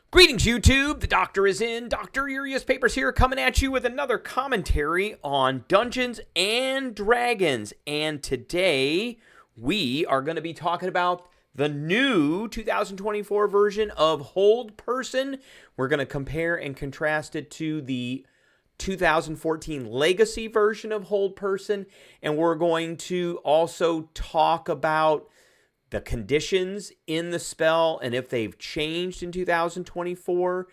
Greetings, YouTube. The Doctor is in. Dr. Urius Papers here, coming at you with another commentary on Dungeons and Dragons. And today, we are going to be talking about the new 2024 version of Hold Person. We're going to compare and contrast it to the 2014 Legacy version of Hold Person. And we're going to also talk about the conditions in the spell and if they've changed in 2024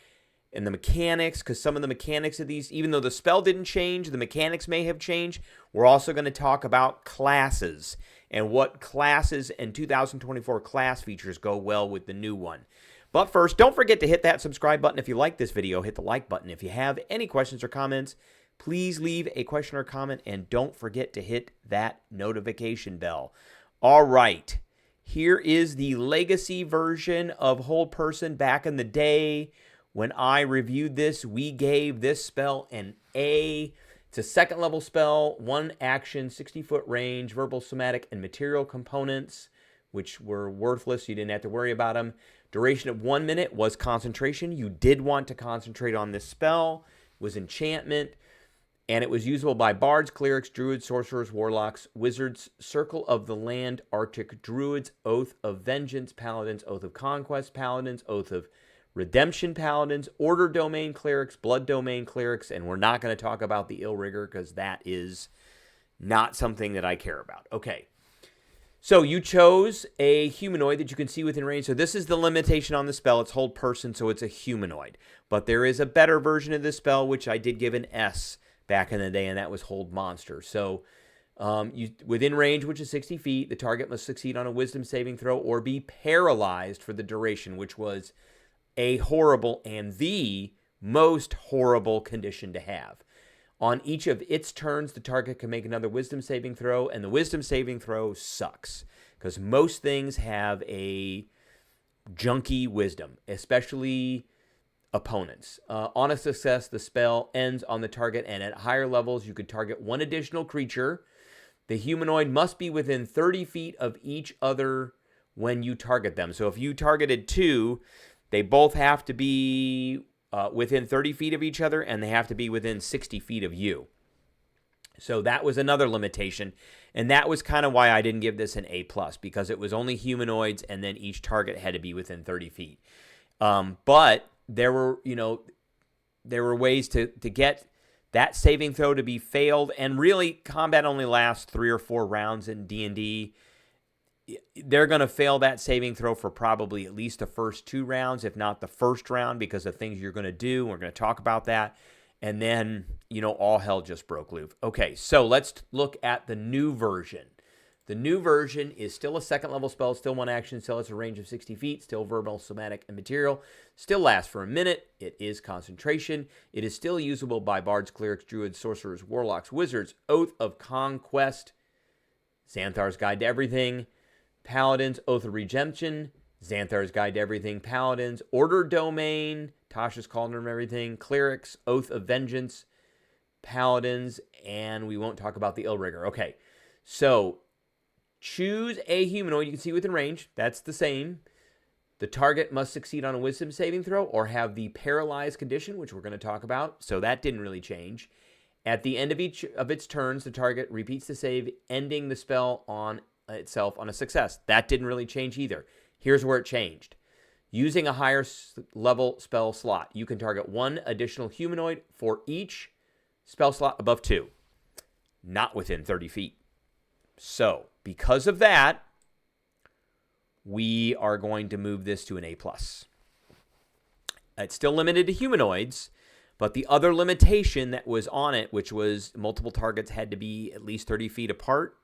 and the mechanics, because some of the mechanics of these, even though the spell didn't change, the mechanics may have changed. We're also going to talk about classes and what classes and 2024 class features go well with the new one. But first, don't forget to hit that subscribe button if you like this video. Hit the like button. If you have any questions or comments, please leave a question or comment, and don't forget to hit that notification bell. All right. Here is the Legacy version of Hold Person. Back in the day when I reviewed this, we gave this spell an A. It's a second level spell, 1 action, 60-foot range, verbal, somatic, and material components, which were worthless. You didn't have to worry about them. Duration of 1 minute was concentration. You did want to concentrate on this spell. It was enchantment. And it was usable by bards, clerics, druids, sorcerers, warlocks, wizards, Circle of the Land, Arctic druids, Oath of Vengeance paladins, Oath of Conquest paladins, Oath of Redemption paladins, Order domain clerics, Blood domain clerics, and we're not going to talk about the Ill Rigger because that is not something that I care about. Okay, so you chose a humanoid that you can see within range. So this is the limitation on the spell. It's Hold Person, so it's a humanoid. But there is a better version of this spell, which I did give an S back in the day, and that was Hold Monster. So within range, which is 60 feet, the target must succeed on a wisdom saving throw or be paralyzed for the duration, which was a horrible and the most horrible condition to have. On each of its turns, the target can make another wisdom saving throw, and the wisdom saving throw sucks because most things have a junky wisdom, especially opponents. On a success, the spell ends on the target, and at higher levels, you could target one additional creature. The humanoid must be within 30 feet of each other when you target them. So if you targeted 2, they both have to be within 30 feet of each other, and they have to be within 60 feet of you. So that was another limitation, and that was kind of why I didn't give this an A+, because it was only humanoids, and then each target had to be within 30 feet. But there were ways to get that saving throw to be failed, and really combat only lasts 3 or 4 rounds in D&D. They're going to fail that saving throw for probably at least the first 2 rounds, if not the first round, because of things you're going to do. We're going to talk about that. And then, all hell just broke loose. Okay, so let's look at the new version. The new version is still a second level spell, still 1 action, still has a range of 60 feet, still verbal, somatic, and material, still lasts for a minute. It is concentration. It is still usable by bards, clerics, druids, sorcerers, warlocks, wizards, Oath of Conquest, Xanthar's Guide to Everything, paladins, Oath of Redemption, Xanthar's Guide to Everything, paladins, Order domain, Tasha's Cauldron of Everything, clerics, Oath of Vengeance, paladins, and we won't talk about the Ill Rigger. Okay, so choose a humanoid you can see within range. That's the same. The target must succeed on a wisdom saving throw or have the paralyzed condition, which we're going to talk about. So that didn't really change. At the end of each of its turns, the target repeats the save, ending the spell on itself on a success. That didn't really change either. Here's where it changed. Using a higher level spell slot, you can target 1 additional humanoid for each spell slot above 2, not within 30 feet. So, because of that, we are going to move this to an A+. It's still limited to humanoids, but the other limitation that was on it, which was multiple targets had to be at least 30 feet apart,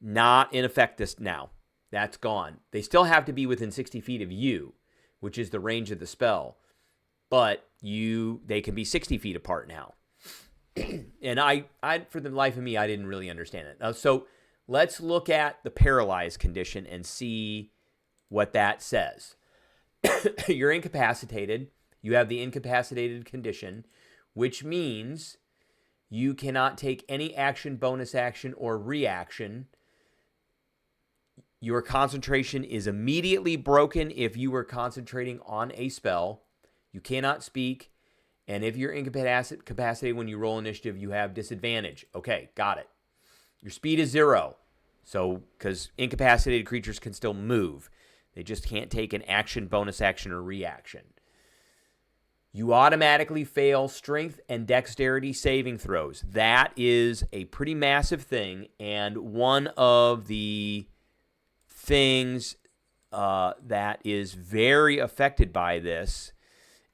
not in effect this now. That's gone. They still have to be within 60 feet of you, which is the range of the spell, but they can be 60 feet apart now. And I, for the life of me, I didn't really understand it. So let's look at the paralyzed condition and see what that says. You're incapacitated. You have the incapacitated condition, which means you cannot take any action, bonus action, or reaction. Your concentration is immediately broken if you were concentrating on a spell. You cannot speak. And if you're incapacitated when you roll initiative, you have disadvantage. Okay, got it. Your speed is 0. So, because incapacitated creatures can still move. They just can't take an action, bonus action, or reaction. You automatically fail strength and dexterity saving throws. That is a pretty massive thing. And one of the things that is very affected by this,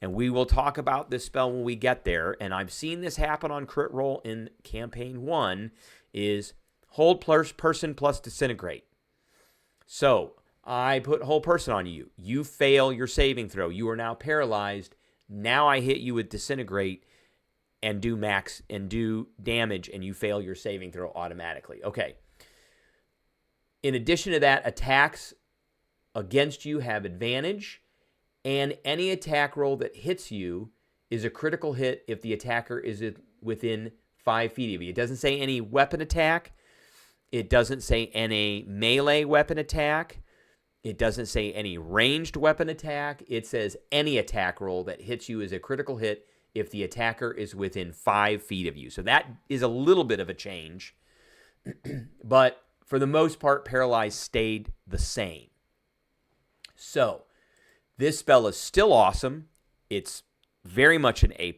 and we will talk about this spell when we get there, and I've seen this happen on Crit Roll in Campaign 1, is hold person plus disintegrate. So I put hold person on you. You fail your saving throw. You are now paralyzed. Now I hit you with disintegrate and do damage, and you fail your saving throw automatically. Okay. In addition to that, attacks against you have advantage, and any attack roll that hits you is a critical hit if the attacker is within 5 feet of you. It doesn't say any weapon attack. It doesn't say any melee weapon attack. It doesn't say any ranged weapon attack. It says any attack roll that hits you is a critical hit if the attacker is within 5 feet of you. So that is a little bit of a change. But for the most part, paralyzed stayed the same. So this spell is still awesome. It's very much an A+.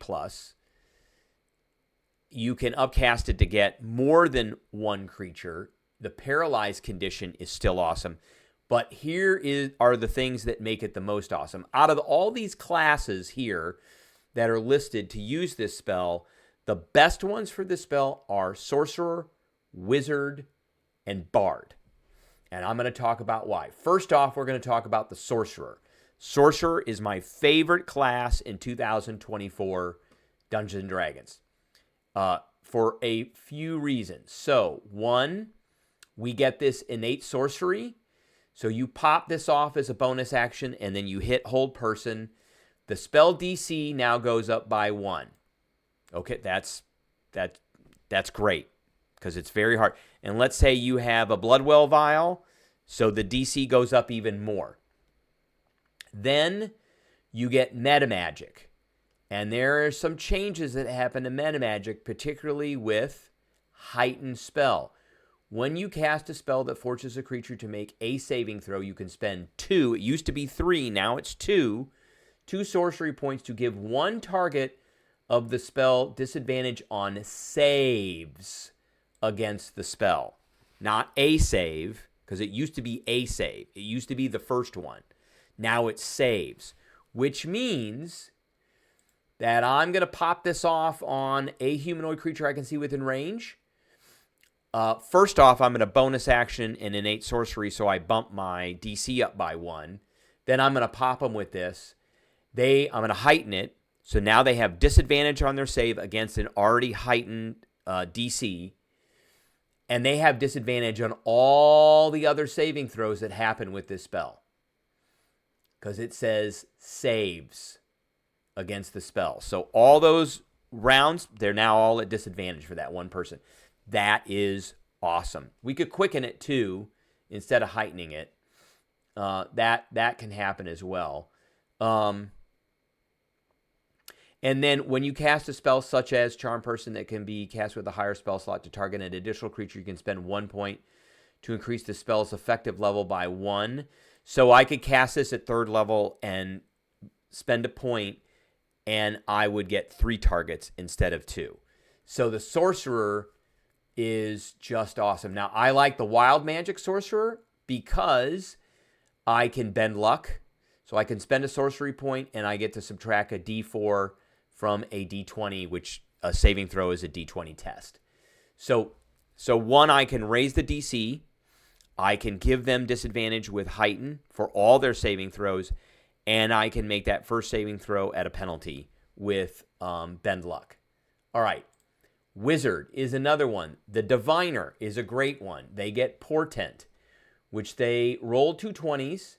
You can upcast it to get more than one creature. The paralyzed condition is still awesome. But here are the things that make it the most awesome. Out of all these classes here that are listed to use this spell, the best ones for this spell are Sorcerer, Wizard, and Bard. And I'm going to talk about why. First off, we're going to talk about the Sorcerer. Sorcerer is my favorite class in 2024 Dungeons & Dragons for a few reasons. So, one, we get this innate sorcery. So you pop this off as a bonus action, and then you hit hold person. The spell DC now goes up by 1. Okay, that's great, because it's very hard. And let's say you have a Bloodwell Vial, so the DC goes up even more. Then you get Meta Magic. And there are some changes that happen to Meta Magic, particularly with Heightened Spell. When you cast a spell that forces a creature to make a saving throw, you can spend 2. It used to be 3, now it's 2 sorcery points to give one target of the spell disadvantage on saves against the spell. Not a save, because it used to be a save. It used to be the first one. Now it's saves, which means that I'm going to pop this off on a humanoid creature I can see within range. First off, I'm going to bonus action an innate sorcery, so I bump my DC up by 1. Then I'm going to pop them with this. I'm going to heighten it, so now they have disadvantage on their save against an already heightened DC, and they have disadvantage on all the other saving throws that happen with this spell, because it says saves against the spell. So all those rounds, they're now all at disadvantage for that one person. That is awesome. We could quicken it too instead of heightening it. That can happen as well. And then when you cast a spell such as Charm Person that can be cast with a higher spell slot to target an additional creature, you can spend 1 point to increase the spell's effective level by 1. So I could cast this at 3rd level and spend a point, and I would get 3 targets instead of 2. So the Sorcerer is just awesome. Now, I like the Wild Magic Sorcerer because I can bend luck. So I can spend a sorcery point, and I get to subtract a D4 from a D20, which a saving throw is a D20 test. So one, I can raise the DC. I can give them disadvantage with Heighten for all their saving throws, and I can make that first saving throw at a penalty with bend luck. All right. Wizard is another one. The Diviner is a great one. They get Portent, which they roll 2 20s.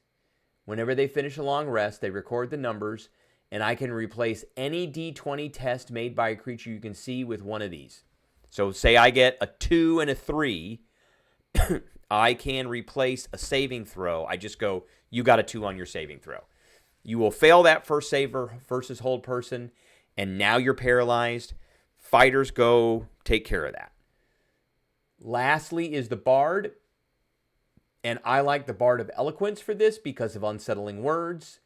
Whenever they finish a long rest, they record the numbers, and I can replace any D20 test made by a creature you can see with one of these. So say I get a 2 and a 3. I can replace a saving throw. I just go, you got a 2 on your saving throw. You will fail that first save versus hold person, and now you're paralyzed. Fighters go take care of that. Lastly is the Bard, and I like the Bard of Eloquence for this because of unsettling words.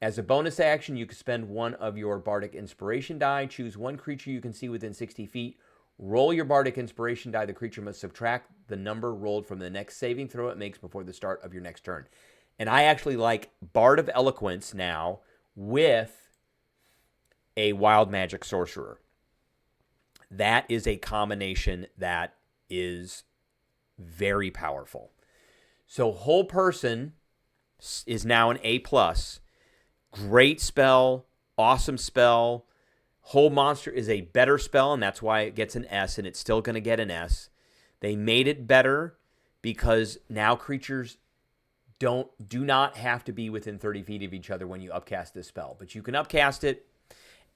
As a bonus action, you can spend one of your Bardic Inspiration die, choose one creature you can see within 60 feet, roll your Bardic Inspiration die. The creature must subtract the number rolled from the next saving throw it makes before the start of your next turn. And I actually like Bard of Eloquence now with a Wild Magic Sorcerer. That is a combination that is very powerful. So Whole Person is now an A+. Great spell, awesome spell. Whole Monster is a better spell, and that's why it gets an S, and it's still going to get an S. They made it better because now creatures do not have to be within 30 feet of each other when you upcast this spell. But you can upcast it,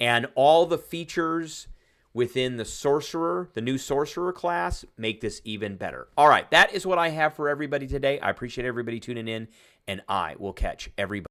and all the features within the Sorcerer, the new Sorcerer class, make this even better. All right, that is what I have for everybody today. I appreciate everybody tuning in, and I will catch everybody